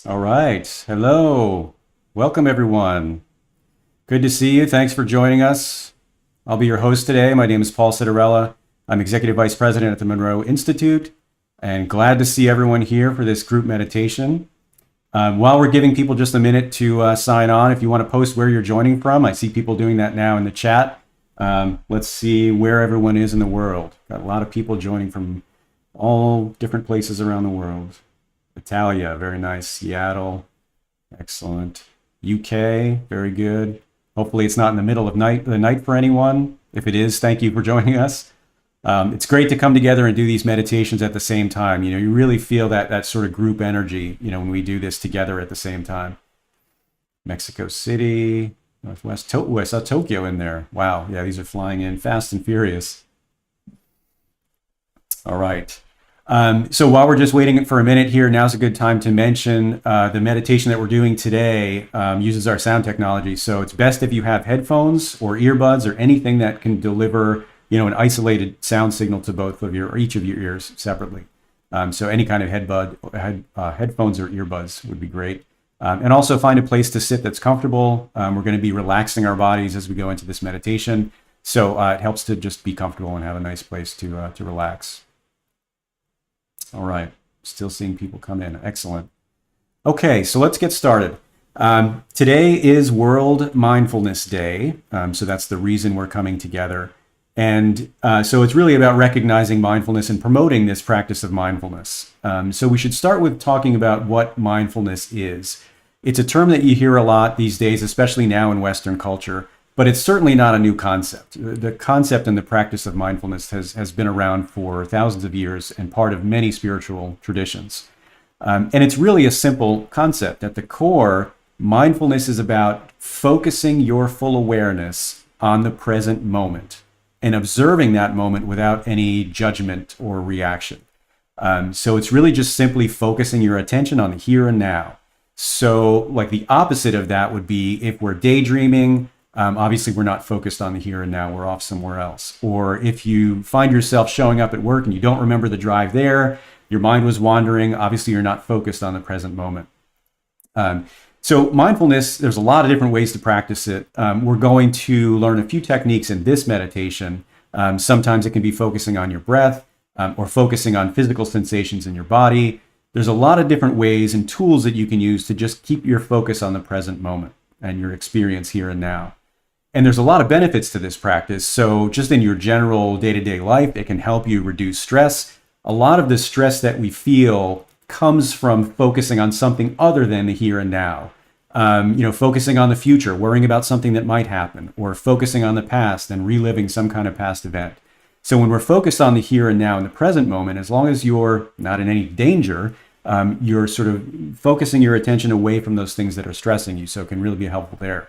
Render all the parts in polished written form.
All right. Hello. Welcome, everyone. Good to see you. Thanks for joining us. I'll be your host today. My name is Paul Citarella. I'm Executive Vice President at the Monroe Institute, and glad to see everyone here for this group meditation. While we're giving people just a minute to sign on, if you want to post where you're joining from, I see people doing that now in the chat. Let's see where everyone is in the world. Got a lot of people joining from all different places around the world. Italia, very nice. Seattle, excellent. UK, very good. Hopefully it's not in the middle of the night for anyone. If it is, thank you for joining us. It's great to come together and do these meditations at the same time. You really feel that sort of group energy, when we do this together at the same time. Mexico City, Northwest, I saw Tokyo in there. Wow, yeah, these are flying in fast and furious. All right. So while we're just waiting for a minute here, now's a good time to mention the meditation that we're doing today uses our sound technology. So it's best if you have headphones or earbuds or anything that can deliver, an isolated sound signal to both of your or each of your ears separately. So any kind of headphones or earbuds would be great. And also find a place to sit that's comfortable. We're going to be relaxing our bodies as we go into this meditation. So it helps to just be comfortable and have a nice place to relax. All right, still seeing people come in. Excellent. Okay, so let's get started. Today is World Mindfulness Day, so that's the reason we're coming together. And so it's really about recognizing mindfulness and promoting this practice of mindfulness. So we should start with talking about what mindfulness is. It's a term that you hear a lot these days, especially now in Western culture. But it's certainly not a new concept. The concept and the practice of mindfulness has been around for thousands of years and part of many spiritual traditions. And it's really a simple concept. At the core, mindfulness is about focusing your full awareness on the present moment and observing that moment without any judgment or reaction. So it's really just simply focusing your attention on the here and now. So like the opposite of that would be if we're daydreaming, obviously, we're not focused on the here and now. We're off somewhere else. Or if you find yourself showing up at work and you don't remember the drive there, your mind was wandering, obviously, you're not focused on the present moment. So mindfulness, there's a lot of different ways to practice it. We're going to learn a few techniques in this meditation. Sometimes it can be focusing on your breath or focusing on physical sensations in your body. There's a lot of different ways and tools that you can use to just keep your focus on the present moment and your experience here and now. And there's a lot of benefits to this practice. So just in your general day-to-day life, it can help you reduce stress. A lot of the stress that we feel comes from focusing on something other than the here and now. Focusing on the future, worrying about something that might happen, or focusing on the past and reliving some kind of past event. So when we're focused on the here and now in the present moment, as long as you're not in any danger, you're sort of focusing your attention away from those things that are stressing you. So it can really be helpful there.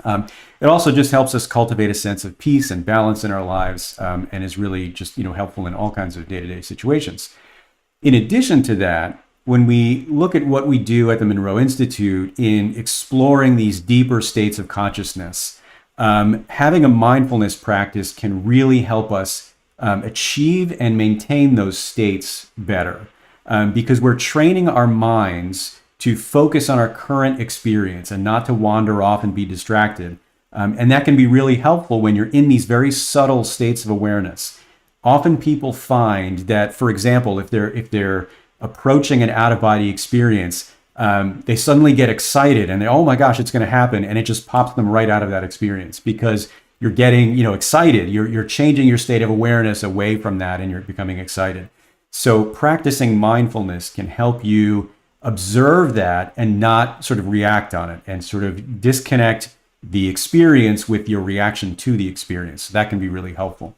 It also just helps us cultivate a sense of peace and balance in our lives, and is really just helpful in all kinds of day-to-day situations. In addition to that, when we look at what we do at the Monroe Institute in exploring these deeper states of consciousness, having a mindfulness practice can really help us achieve and maintain those states better, because we're training our minds to focus on our current experience and not to wander off and be distracted. And that can be really helpful when you're in these very subtle states of awareness. Often people find that, for example, if they're approaching an out-of-body experience, they suddenly get excited and oh my gosh, it's going to happen. And it just pops them right out of that experience because you're getting, excited. You're changing your state of awareness away from that and you're becoming excited. So practicing mindfulness can help you observe that and not sort of react on it and sort of disconnect the experience with your reaction to the experience. That can be really helpful.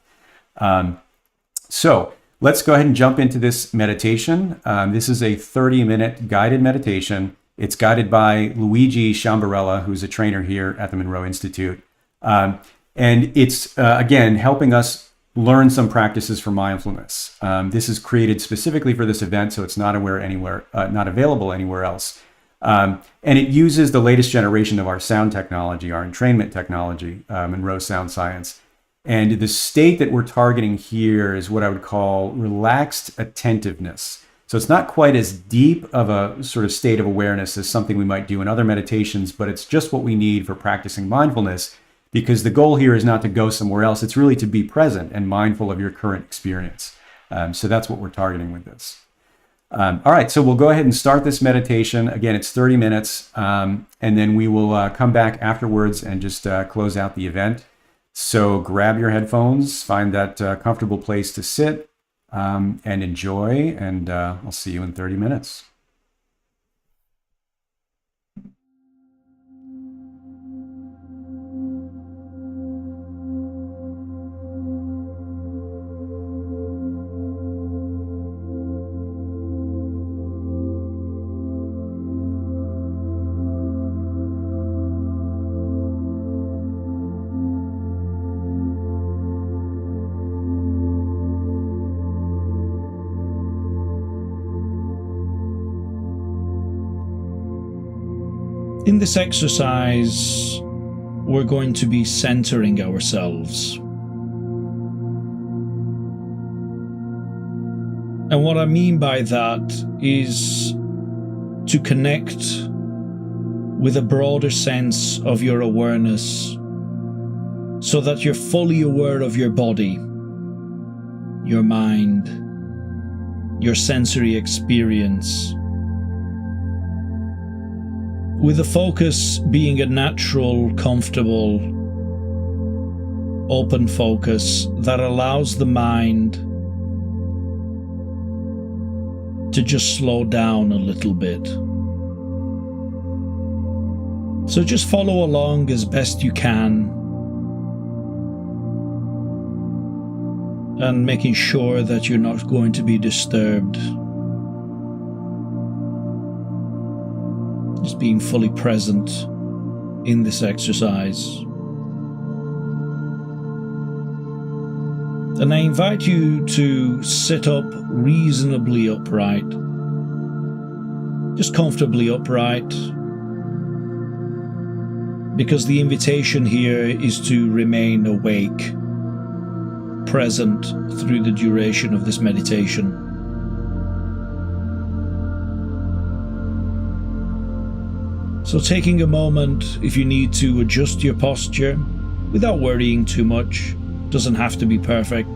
So let's go ahead and jump into this meditation. This is a 30-minute guided meditation. It's guided by Luigi Ciambarella, who's a trainer here at the Monroe Institute. And it's, again, helping us learn some practices for mindfulness. This is created specifically for this event, so it's not available anywhere else. And it uses the latest generation of our sound technology, our entrainment technology, Monroe Sound Science. And the state that we're targeting here is what I would call relaxed attentiveness. So it's not quite as deep of a sort of state of awareness as something we might do in other meditations, but it's just what we need for practicing mindfulness, because the goal here is not to go somewhere else. It's really to be present and mindful of your current experience. So that's what we're targeting with this. All right, so we'll go ahead and start this meditation. Again, it's 30 minutes, and then we will come back afterwards and just close out the event. So grab your headphones, find that comfortable place to sit, and enjoy, and I'll see you in 30 minutes. In this exercise, we're going to be centering ourselves. And what I mean by that is to connect with a broader sense of your awareness, so that you're fully aware of your body, your mind, your sensory experience, with the focus being a natural, comfortable, open focus that allows the mind to just slow down a little bit. So just follow along as best you can, and making sure that you're not going to be disturbed. Just being fully present in this exercise. And I invite you to sit up reasonably upright, just comfortably upright, because the invitation here is to remain awake, present through the duration of this meditation. So taking a moment, if you need to adjust your posture without worrying too much, doesn't have to be perfect.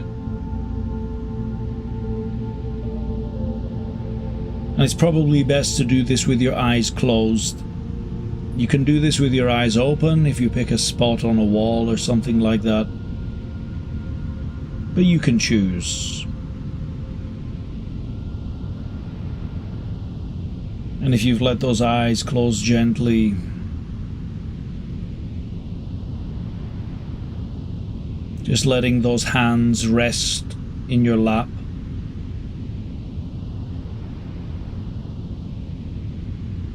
And it's probably best to do this with your eyes closed. You can do this with your eyes open if you pick a spot on a wall or something like that. But you can choose. And if you've let those eyes close gently, just letting those hands rest in your lap.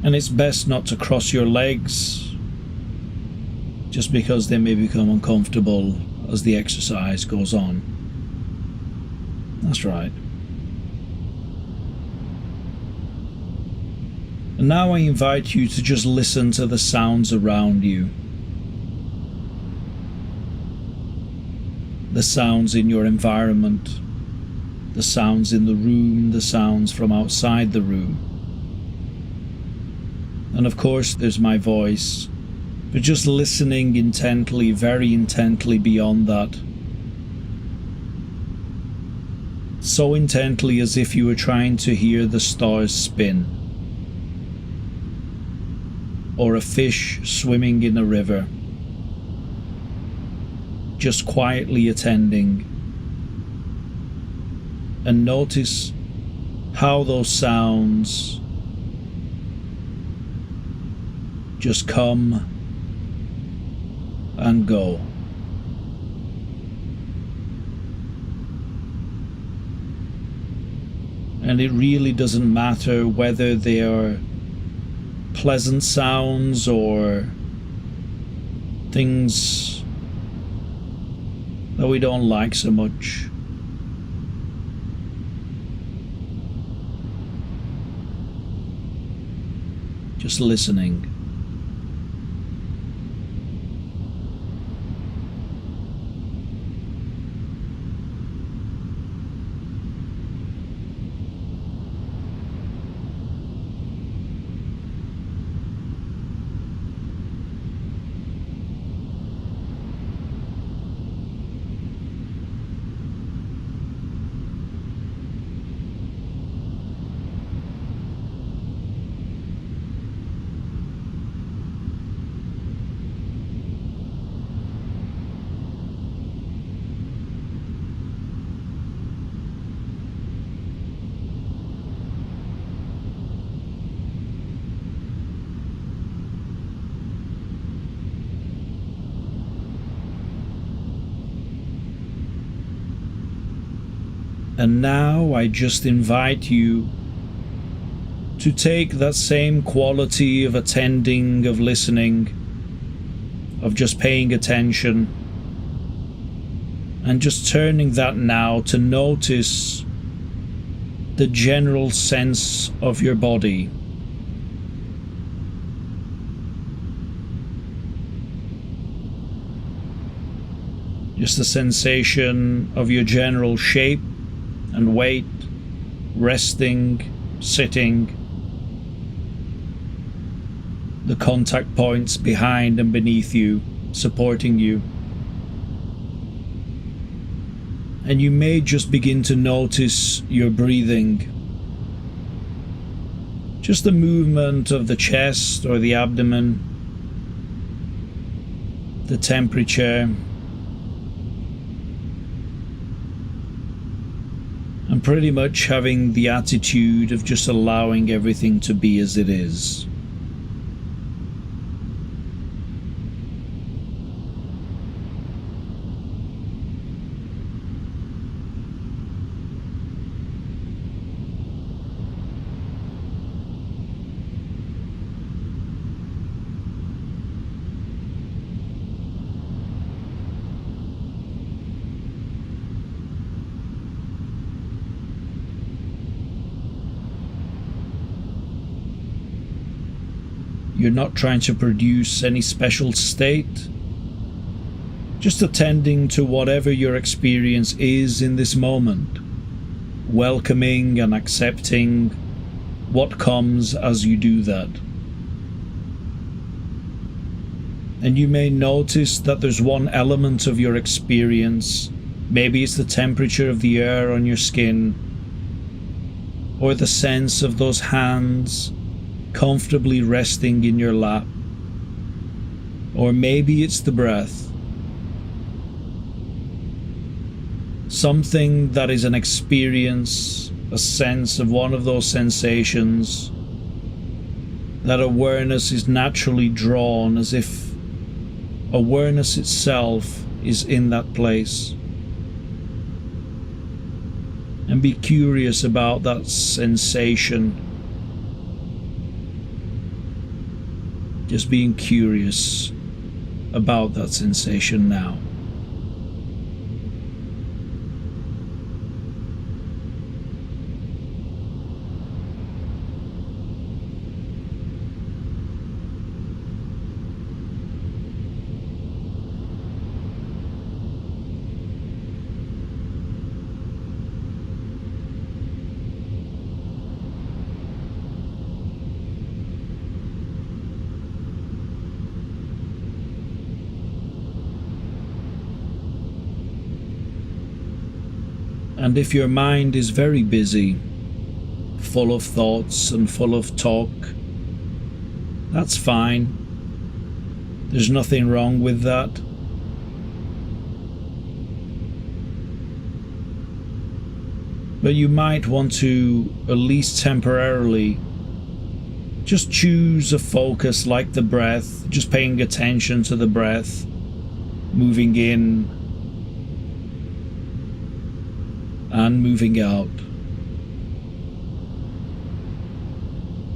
And it's best not to cross your legs, just because they may become uncomfortable as the exercise goes on. That's right. And now I invite you to just listen to the sounds around you. The sounds in your environment, the sounds in the room, the sounds from outside the room. And of course there's my voice, but just listening intently, very intently beyond that. So intently as if you were trying to hear the stars spin, or a fish swimming in a river, just quietly attending. And notice how those sounds just come and go. And it really doesn't matter whether they are pleasant sounds or things that we don't like so much. Just listening. And now I just invite you to take that same quality of attending, of listening, of just paying attention, and just turning that now to notice the general sense of your body. Just the sensation of your general shape and weight, resting, sitting, the contact points behind and beneath you, supporting you. And you may just begin to notice your breathing. Just the movement of the chest or the abdomen, the temperature, and pretty much having the attitude of just allowing everything to be as it is. You're not trying to produce any special state, just attending to whatever your experience is in this moment, welcoming and accepting what comes as you do that. And you may notice that there's one element of your experience, maybe it's the temperature of the air on your skin, or the sense of those hands comfortably resting in your lap, or maybe it's the breath. Something that is an experience, a sense of one of those sensations, that awareness is naturally drawn as if awareness itself is in that place. And be curious about that sensation. Just being curious about that sensation now. And if your mind is very busy, full of thoughts and full of talk, that's fine. There's nothing wrong with that. But you might want to, at least temporarily, just choose a focus like the breath, just paying attention to the breath, moving in and moving out,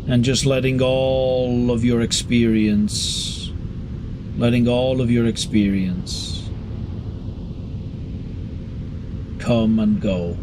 and just letting all of your experience come and go.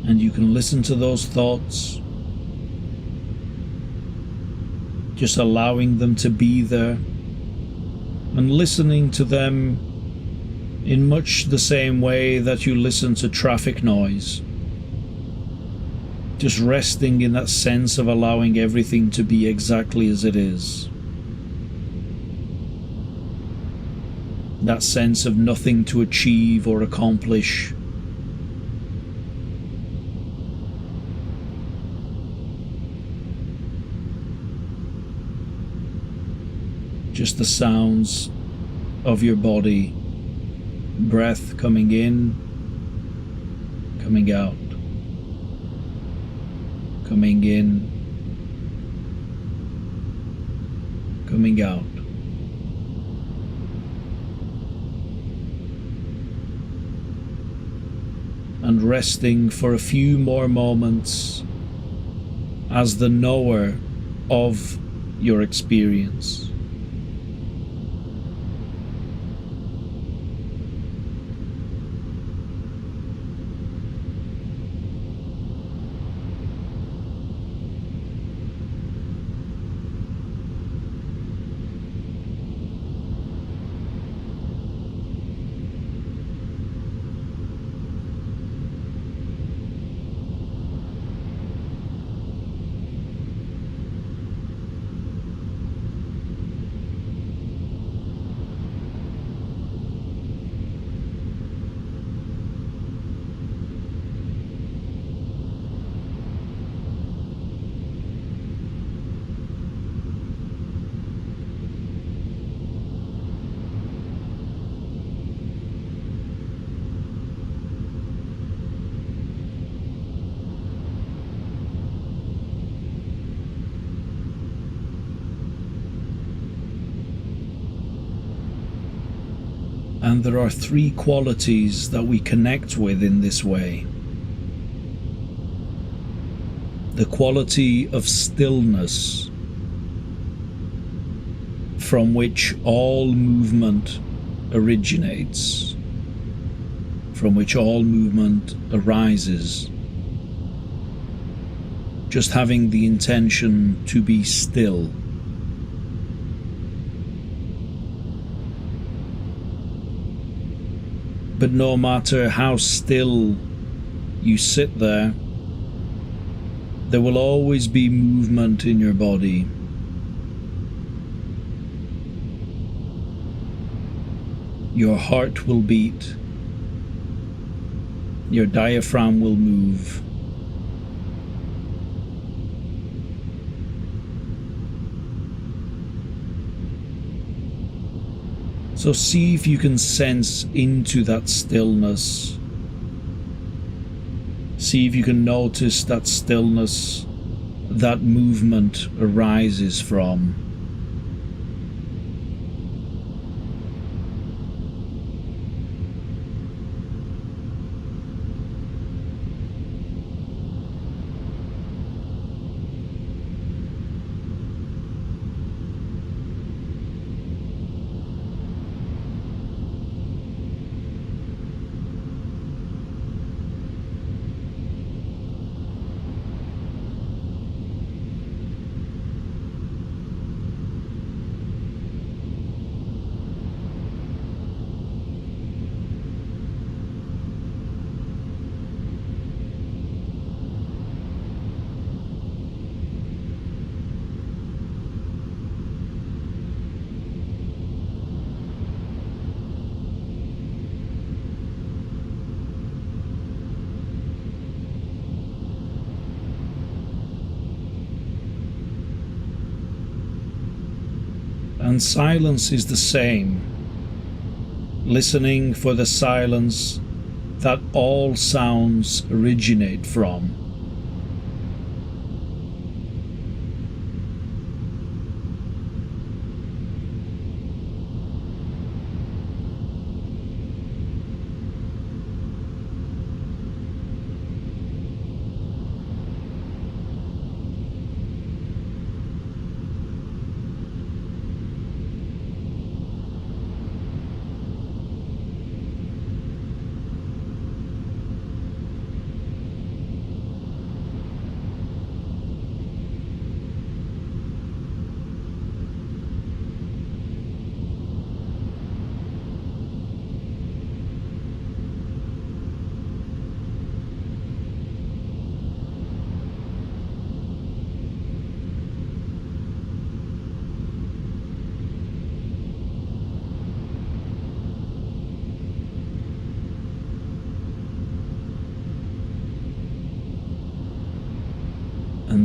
And you can listen to those thoughts, just allowing them to be there and listening to them in much the same way that you listen to traffic noise. Just resting in that sense of allowing everything to be exactly as it is. That sense of nothing to achieve or accomplish. Just the sounds of your body, breath coming in, coming out, coming in, coming out. And resting for a few more moments as the knower of your experience. And there are three qualities that we connect with in this way. The quality of stillness, from which all movement originates, from which all movement arises. Just having the intention to be still. But no matter how still you sit there will always be movement in your body. Your heart will beat. Your diaphragm will move. So see if you can sense into that stillness. See if you can notice that stillness, that movement arises from. And silence is the same. Listening for the silence that all sounds originate from.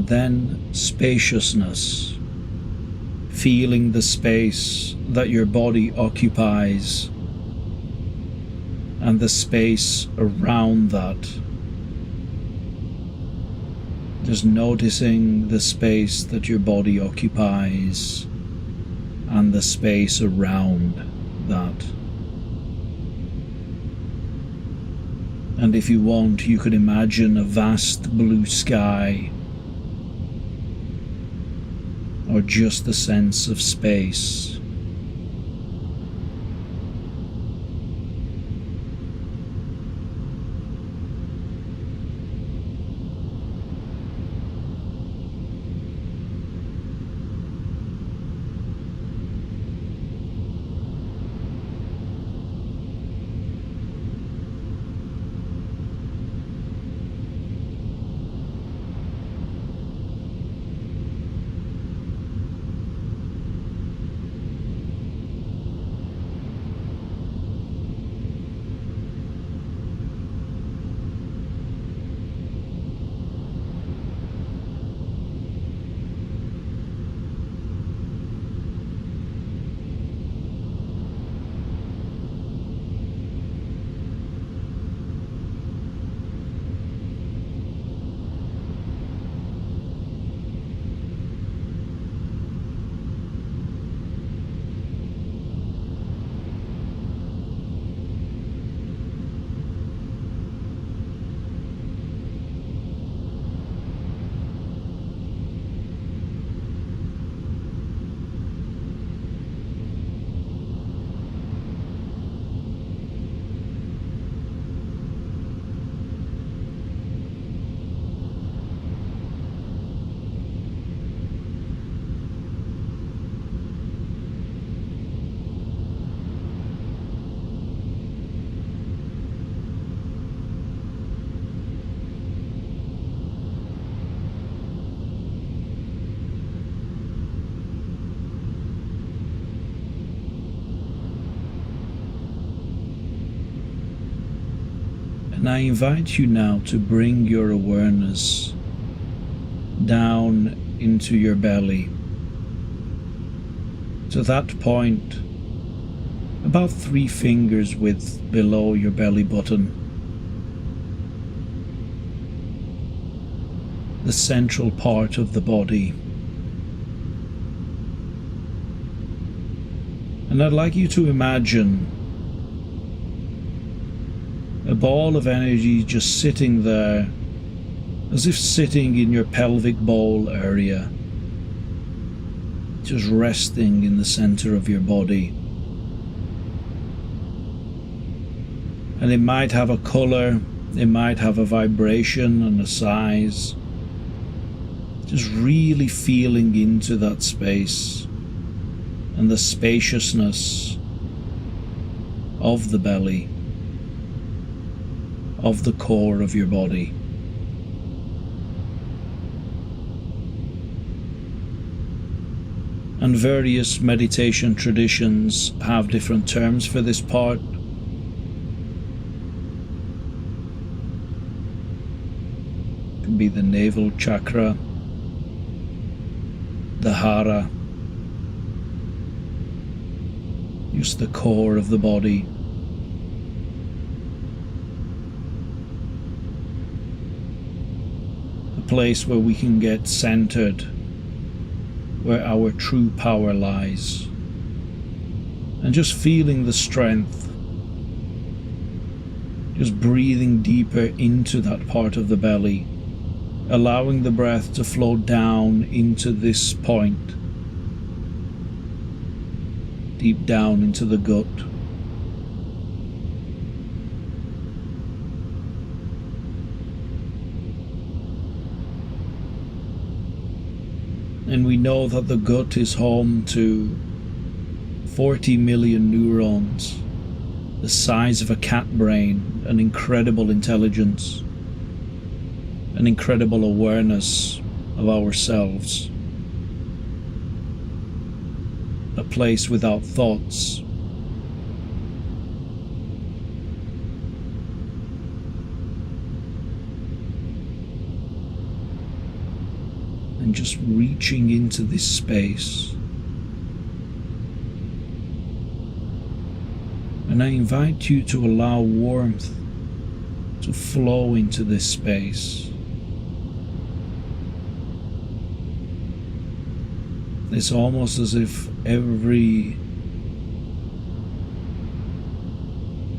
and then spaciousness, feeling the space that your body occupies and the space around that. Just noticing the space that your body occupies and the space around that. And if you want, you could imagine a vast blue sky, or just the sense of space. And I invite you now to bring your awareness down into your belly, to that point about 3 fingers width below your belly button, the central part of the body. And I'd like you to imagine a ball of energy just sitting there, as if sitting in your pelvic bowl area, just resting in the center of your body. And it might have a color, it might have a vibration and a size. Just really feeling into that space and the spaciousness of the belly, of the core of your body. And various meditation traditions have different terms for this part. It can be the navel chakra, the hara, just the core of the body. A place where we can get centered, where our true power lies. And just feeling the strength, just breathing deeper into that part of the belly, allowing the breath to flow down into this point, deep down into the gut. And we know that the gut is home to 40 million neurons, the size of a cat brain, an incredible intelligence, an incredible awareness of ourselves, a place without thoughts. and just reaching into this space. And I invite you to allow warmth to flow into this space. It's almost as if every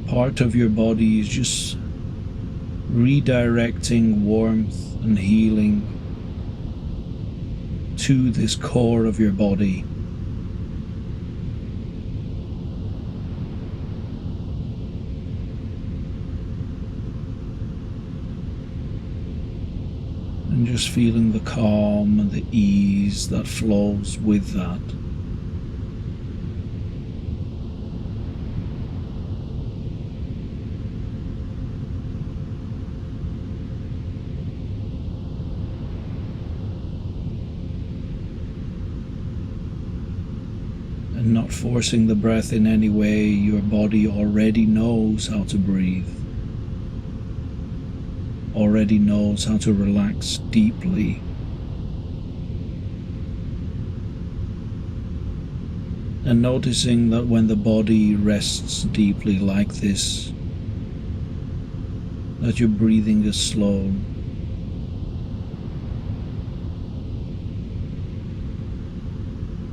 part of your body is just redirecting warmth and healing to this core of your body. And just feeling the calm and the ease that flows with that. And not forcing the breath in any way, your body already knows how to breathe. Already knows how to relax deeply. And noticing that when the body rests deeply like this, that your breathing is slow.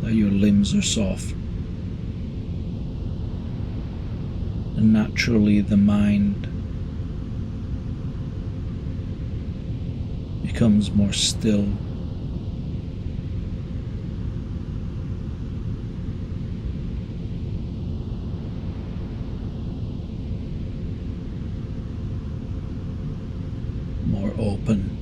That your limbs are soft. And naturally the mind becomes more still. More open.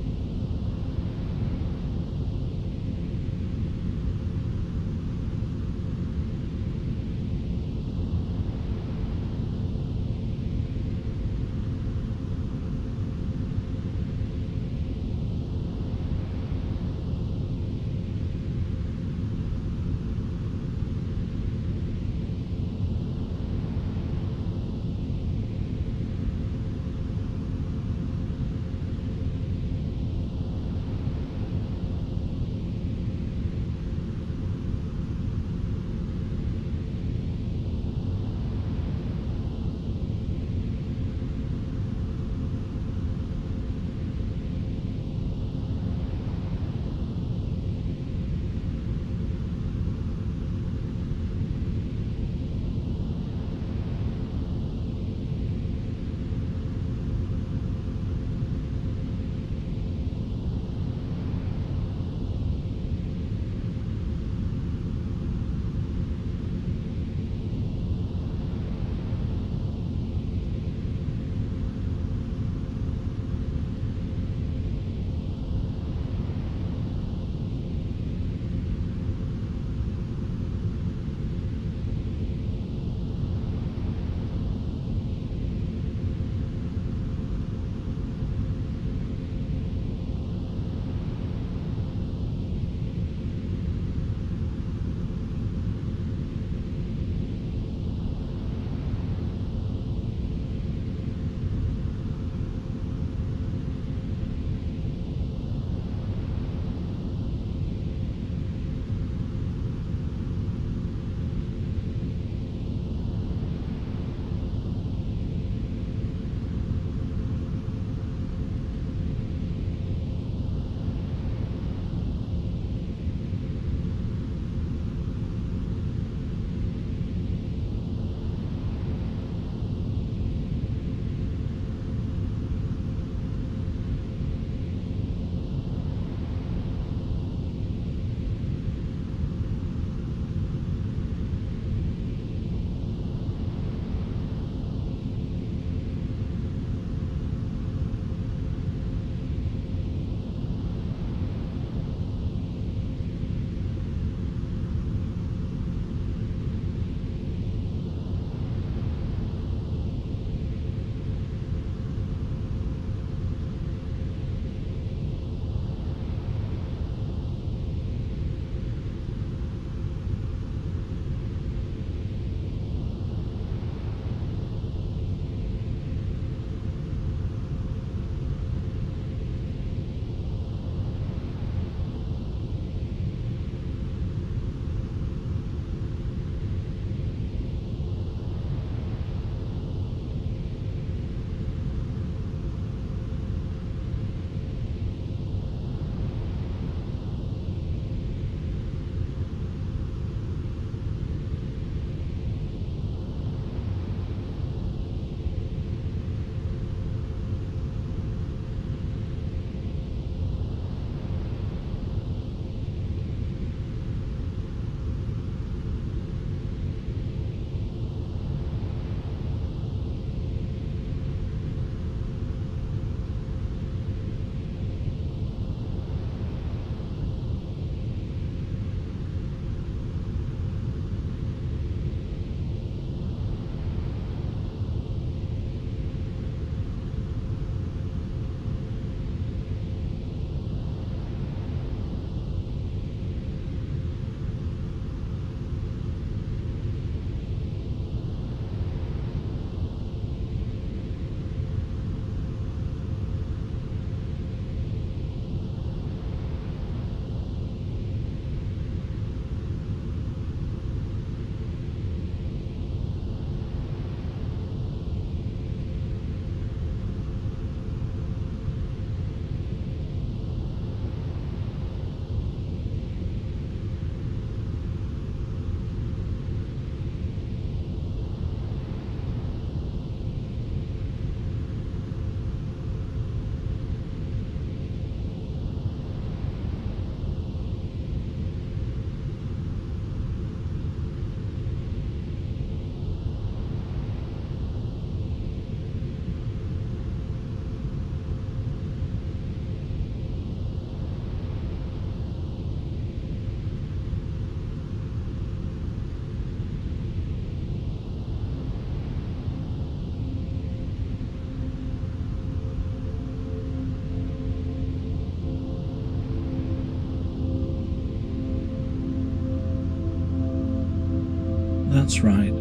That's right.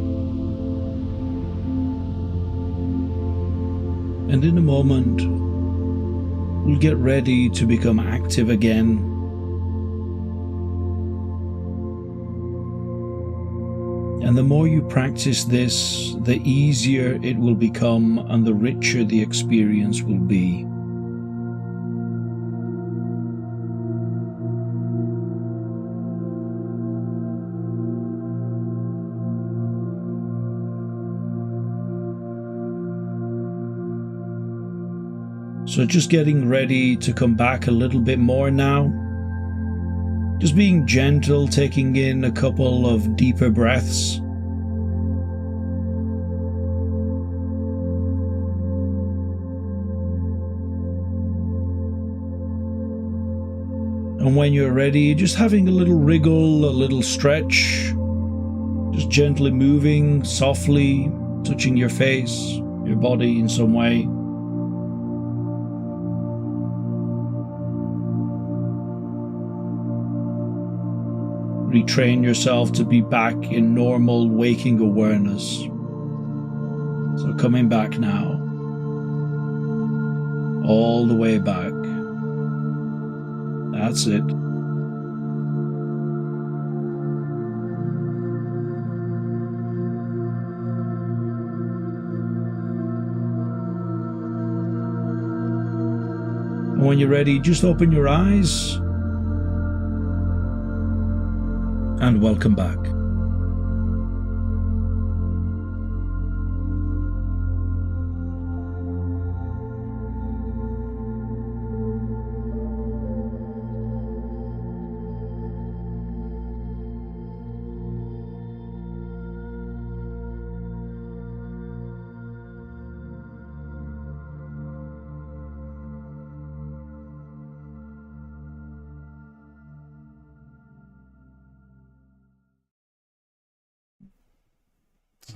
And in a moment, we'll get ready to become active again. And the more you practice this, the easier it will become and the richer the experience will be. So just getting ready to come back a little bit more now. Just being gentle, taking in a couple of deeper breaths. And when you're ready, just having a little wriggle, a little stretch. Just gently moving, softly, touching your face, your body in some way. Retrain yourself to be back in normal waking awareness. So coming back now, all the way back. That's it. And when you're ready, just open your eyes. And welcome back.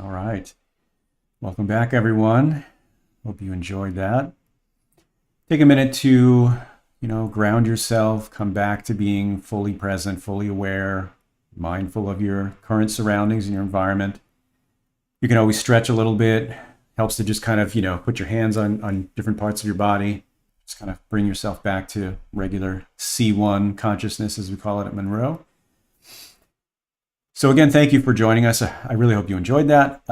All right. Welcome back, everyone. Hope you enjoyed that. Take a minute to, ground yourself, come back to being fully present, fully aware, mindful of your current surroundings and your environment. You can always stretch a little bit. Helps to just kind of, put your hands on different parts of your body. Just kind of bring yourself back to regular C1 consciousness, as we call it at Monroe. So again, thank you for joining us. I really hope you enjoyed that.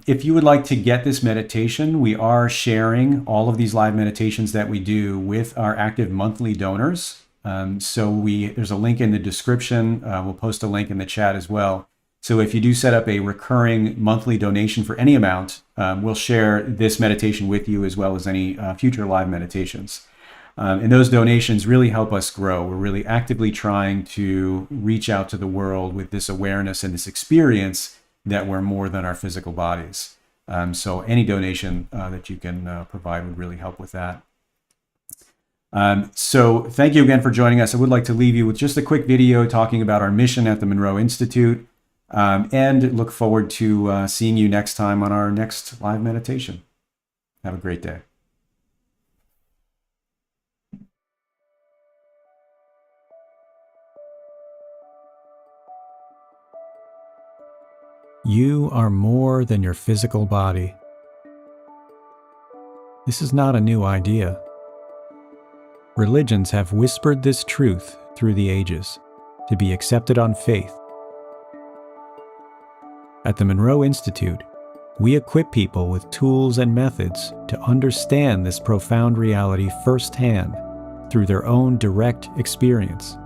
If you would like to get this meditation, we are sharing all of these live meditations that we do with our active monthly donors. There's a link in the description. We'll post a link in the chat as well. So if you do set up a recurring monthly donation for any amount, we'll share this meditation with you as well as any future live meditations. And those donations really help us grow. We're really actively trying to reach out to the world with this awareness and this experience that we're more than our physical bodies. So any donation that you can provide would really help with that. So thank you again for joining us. I would like to leave you with just a quick video talking about our mission at the Monroe Institute, and look forward to seeing you next time on our next live meditation. Have a great day. You are more than your physical body. This is not a new idea. Religions have whispered this truth through the ages to be accepted on faith. At the Monroe Institute, we equip people with tools and methods to understand this profound reality firsthand through their own direct experience.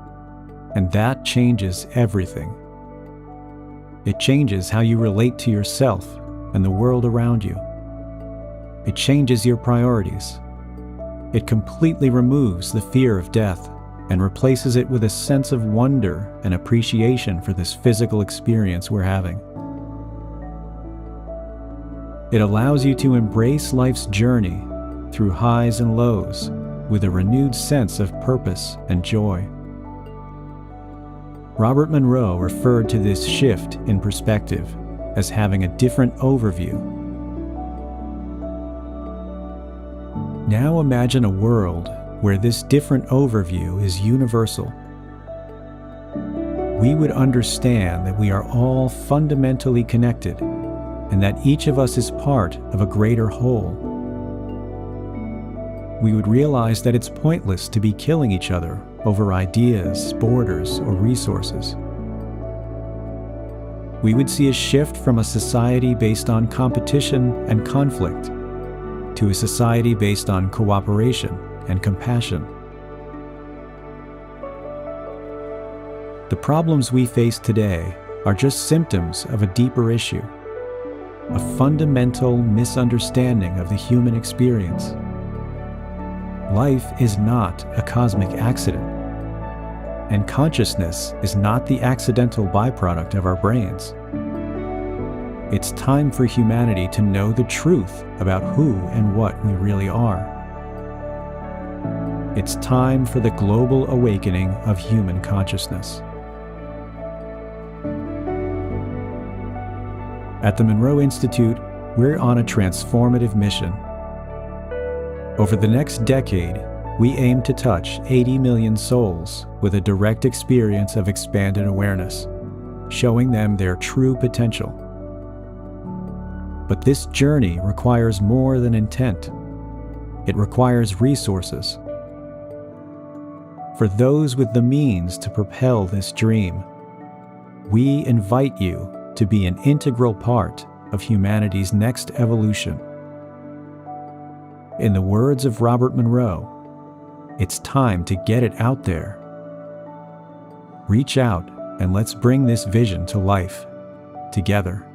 And that changes everything. It changes how you relate to yourself and the world around you. It changes your priorities. It completely removes the fear of death and replaces it with a sense of wonder and appreciation for this physical experience we're having. It allows you to embrace life's journey through highs and lows with a renewed sense of purpose and joy. Robert Monroe referred to this shift in perspective as having a different overview. Now imagine a world where this different overview is universal. we would understand that we are all fundamentally connected and that each of us is part of a greater whole. We would realize that it's pointless to be killing each other over ideas, borders, or resources. We would see a shift from a society based on competition and conflict to a society based on cooperation and compassion. The problems we face today are just symptoms of a deeper issue, a fundamental misunderstanding of the human experience. Life is not a cosmic accident, and consciousness is not the accidental byproduct of our brains. It's time for humanity to know the truth about who and what we really are. It's time for the global awakening of human consciousness. At the Monroe Institute, we're on a transformative mission. Over the next decade, we aim to touch 80 million souls with a direct experience of expanded awareness, showing them their true potential. But this journey requires more than intent. It requires resources. For those with the means to propel this dream, we invite you to be an integral part of humanity's next evolution. In the words of Robert Monroe, it's time to get it out there. Reach out and let's bring this vision to life together.